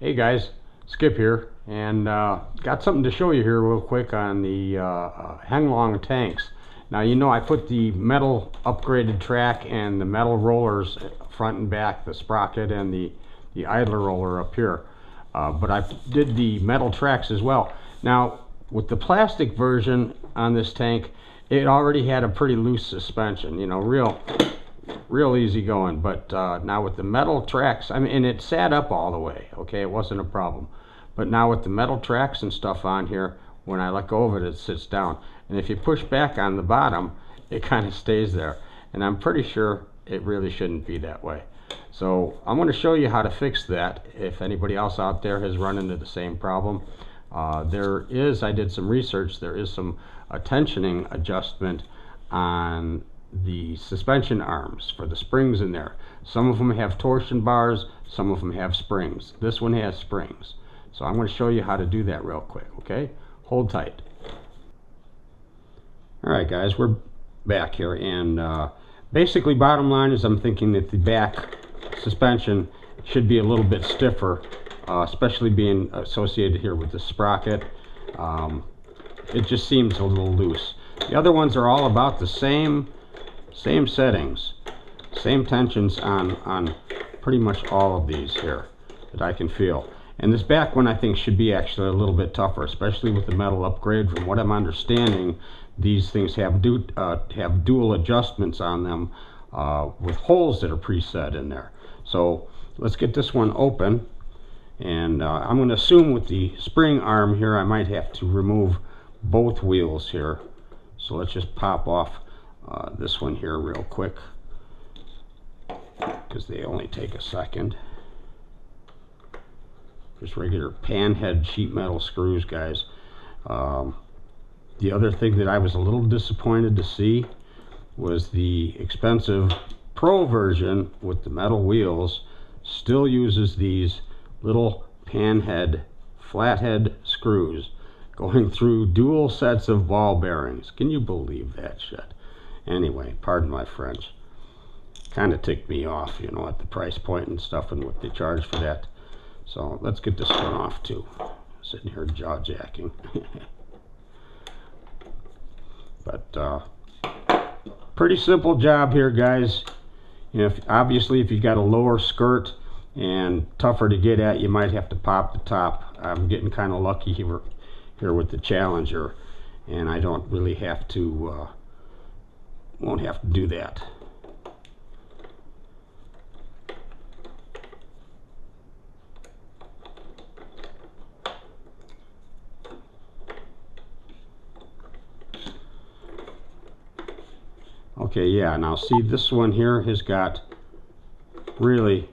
Hey guys, Skip here, and got something to show you here real quick on the Heng tanks. Now you know I put the metal upgraded track and the metal rollers front and back, the sprocket and the idler roller up here, but I did the metal tracks as well. Now with the plastic version on this tank, it already had a pretty loose suspension, you know, real easy going. But now with the metal tracks, I mean, and it sat up all the way, okay, it wasn't a problem. But now with the metal tracks and stuff on here, when I let go of it, it sits down, and if you push back on the bottom, it kind of stays there, and I'm pretty sure it really shouldn't be that way. So I'm going to show you how to fix that if anybody else out there has run into the same problem. I did some research, there is some tensioning adjustment on the suspension arms for the springs in there. Some of them have torsion bars, some of them have springs. This one has springs. So I'm going to show you how to do that real quick, okay? Hold tight. Alright guys, we're back here, and basically bottom line is I'm thinking that the back suspension should be a little bit stiffer, especially being associated here with the sprocket. It just seems a little loose. The other ones are all about the same settings, same tensions on pretty much all of these here that I can feel. And this back one I think should be actually a little bit tougher, especially with the metal upgrade. From what I'm understanding, these things have dual adjustments on them with holes that are preset in there. So let's get this one open, and I'm going to assume with the spring arm here I might have to remove both wheels here. So let's just pop off this one here real quick, because they only take a second. Just regular pan head sheet metal screws, guys. The other thing that I was a little disappointed to see was the expensive Pro version with the metal wheels still uses these little pan head flathead screws going through dual sets of ball bearings. Can you believe that shit? Anyway, pardon my French. Kind of ticked me off, you know, at the price point and stuff and what they charge for that. So let's get this one off too. Sitting here jaw jacking. But pretty simple job here, guys. You know, obviously if you've got a lower skirt and tougher to get at, you might have to pop the top. I'm getting kind of lucky here with the Challenger, and I don't really have to won't have to do that. Okay, yeah, now see, this one here has got really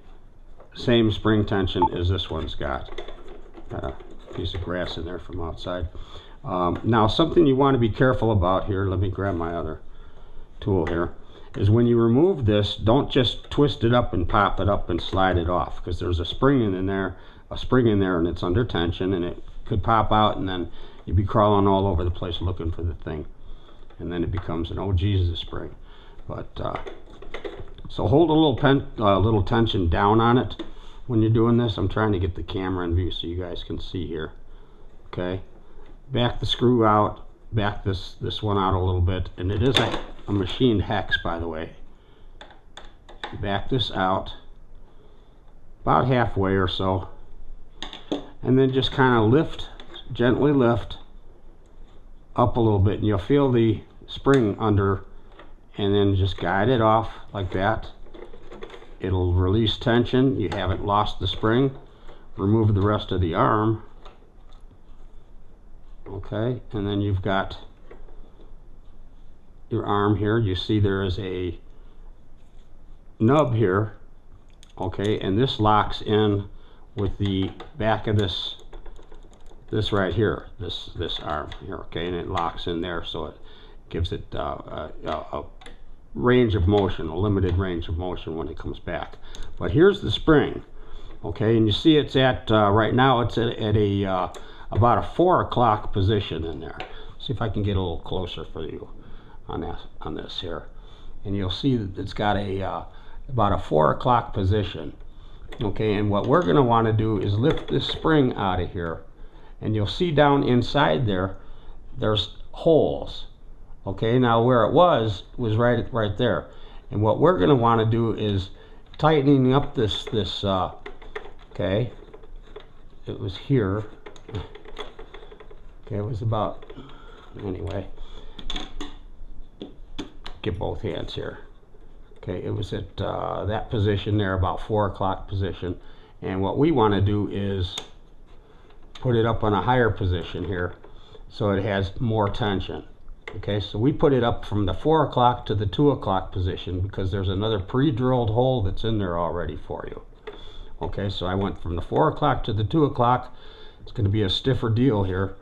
same spring tension as this one's got. A piece of grass in there from outside. Now something you want to be careful about here, let me grab my other tool here, is when you remove this, don't just twist it up and pop it up and slide it off, because there's a spring in there and it's under tension, and it could pop out, and then you'd be crawling all over the place looking for the thing, and then it becomes an oh Jesus spring. But so hold a little tension down on it when you're doing this. I'm trying to get the camera in view so you guys can see here. Okay, back the screw out, back this one out a little bit, and it is a machined hex, by the way. Back this out about halfway or so, and then just kind of gently lift up a little bit, and you'll feel the spring under, and then just guide it off like that. It'll release tension. You haven't lost the spring. Remove the rest of the arm. Okay, and then you've got your arm here. You see there is a nub here. Okay, and this locks in with the back of this right here, this arm here. Okay, and it locks in there, so it gives it a range of motion, a limited range of motion when it comes back. But here's the spring. Okay, and you see it's at right now it's at about a 4 o'clock position in there. See if I can get a little closer for you on this here, and you'll see that it's got about a 4 o'clock position. Okay, and what we're going to want to do is lift this spring out of here, and you'll see down inside there's holes. Okay, now where it was right there, and what we're going to want to do is tightening up this okay, it was here. Okay, it was about, anyway, get both hands here. Okay, it was at that position there, about 4 o'clock position, and what we want to do is put it up on a higher position here so it has more tension. Okay, so we put it up from the 4 o'clock to the 2 o'clock position because there's another pre-drilled hole that's in there already for you. Okay, so I went from the 4 o'clock to the 2 o'clock. It's going to be a stiffer deal here.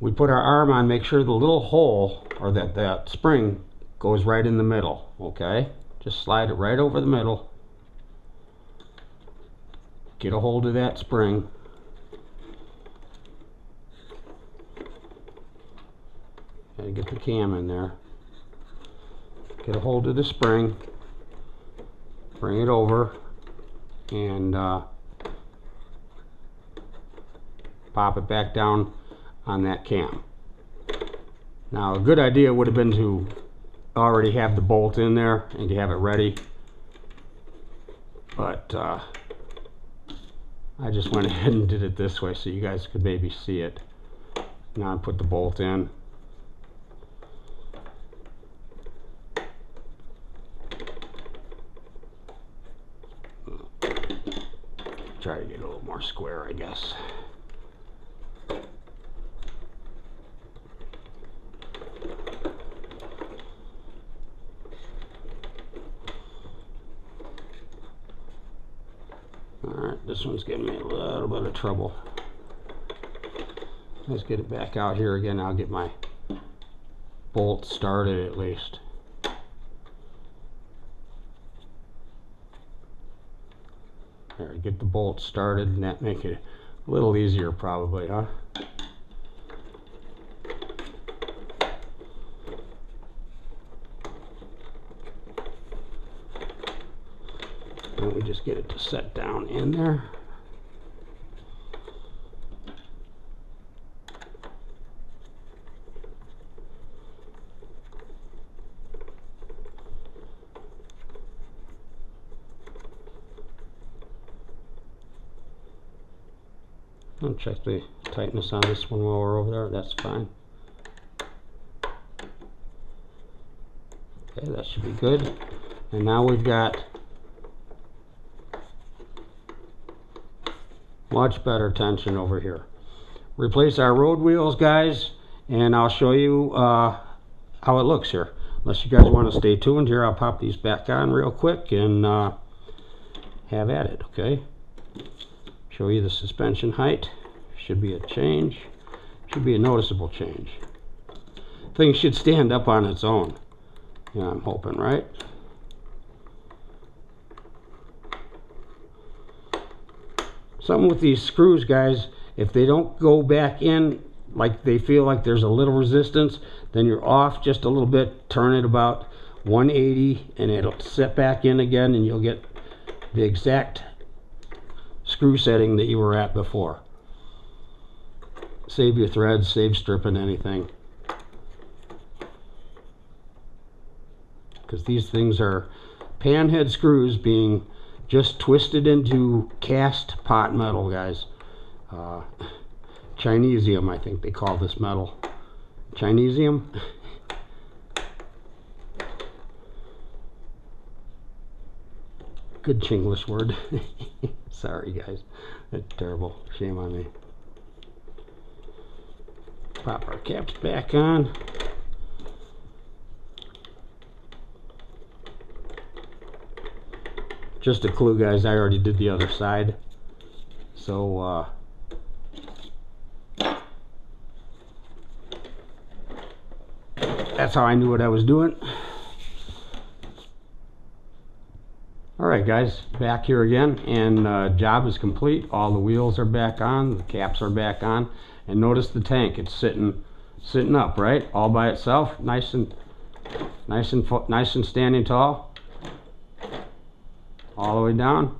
We put our arm on, make sure the little hole, or that spring, goes right in the middle. Okay, just slide it right over the middle. Get a hold of that spring. Gotta get the cam in there. Get a hold of the spring. Bring it over and pop it back down on that cam. Now, a good idea would have been to already have the bolt in there and to have it ready, but I just went ahead and did it this way so you guys could maybe see it. Now I put the bolt in. Try to get a little more square, I guess. Alright, this one's giving me a little bit of trouble. Let's get it back out here again. I'll get my bolt started at least. There, get the bolt started, and that make it a little easier probably, huh? Let me just get it to set down in there. I'll check the tightness on this one while we're over there. That's fine. Okay, that should be good. And now we've got much better tension over here. Replace our road wheels, guys, and I'll show you how it looks here. Unless you guys want to stay tuned here, I'll pop these back on real quick and have at it, okay? Show you the suspension height. Should be a change. Should be a noticeable change. Thing should stand up on its own. Yeah, I'm hoping, right? Something with these screws, guys, if they don't go back in like they feel like there's a little resistance, then you're off just a little bit. Turn it about 180 and it'll set back in again, and you'll get the exact screw setting that you were at before. Save your threads, save stripping anything, because these things are panhead screws being just twisted into cast pot metal, guys. Chinesium, I think they call this metal. Chinesium. Good Chinglish word. Sorry, guys. That's terrible. Shame on me. Pop our caps back on. Just a clue, guys, I already did the other side. So, that's how I knew what I was doing. Alright, guys, back here again, and job is complete. All the wheels are back on, the caps are back on, and notice the tank. It's sitting up, right, all by itself, nice and standing tall, all the way down.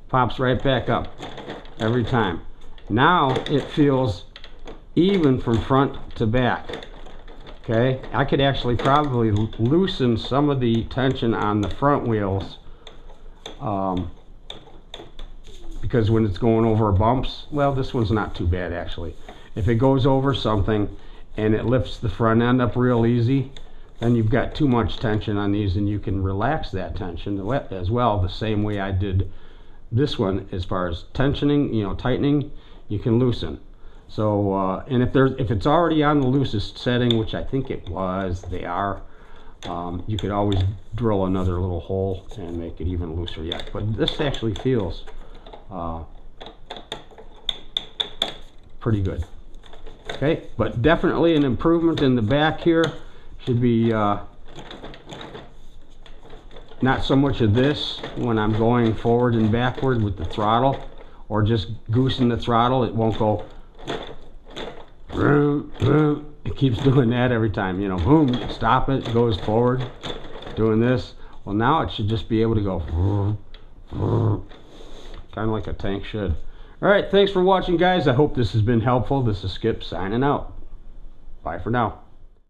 pops right back up every time. Now it feels even from front to back. Okay, I could actually probably loosen some of the tension on the front wheels, because when it's going over bumps, well, this one's not too bad actually. If it goes over something and it lifts the front end up real easy, then you've got too much tension on these, and you can relax that tension as well, the same way I did this one. As far as tensioning, you know, tightening, you can loosen. So and if it's already on the loosest setting, which I think it was, you could always drill another little hole and make it even looser yet. But this actually feels pretty good. Okay, but definitely an improvement in the back here. Should be not so much of this when I'm going forward and backward with the throttle, or just goosing the throttle. It won't go. It keeps doing that every time, you know. Boom, stop it, goes forward, doing this. Well, now it should just be able to go kind of like a tank should. All right, thanks for watching, guys. I hope this has been helpful. This is Skip signing out. Bye for now.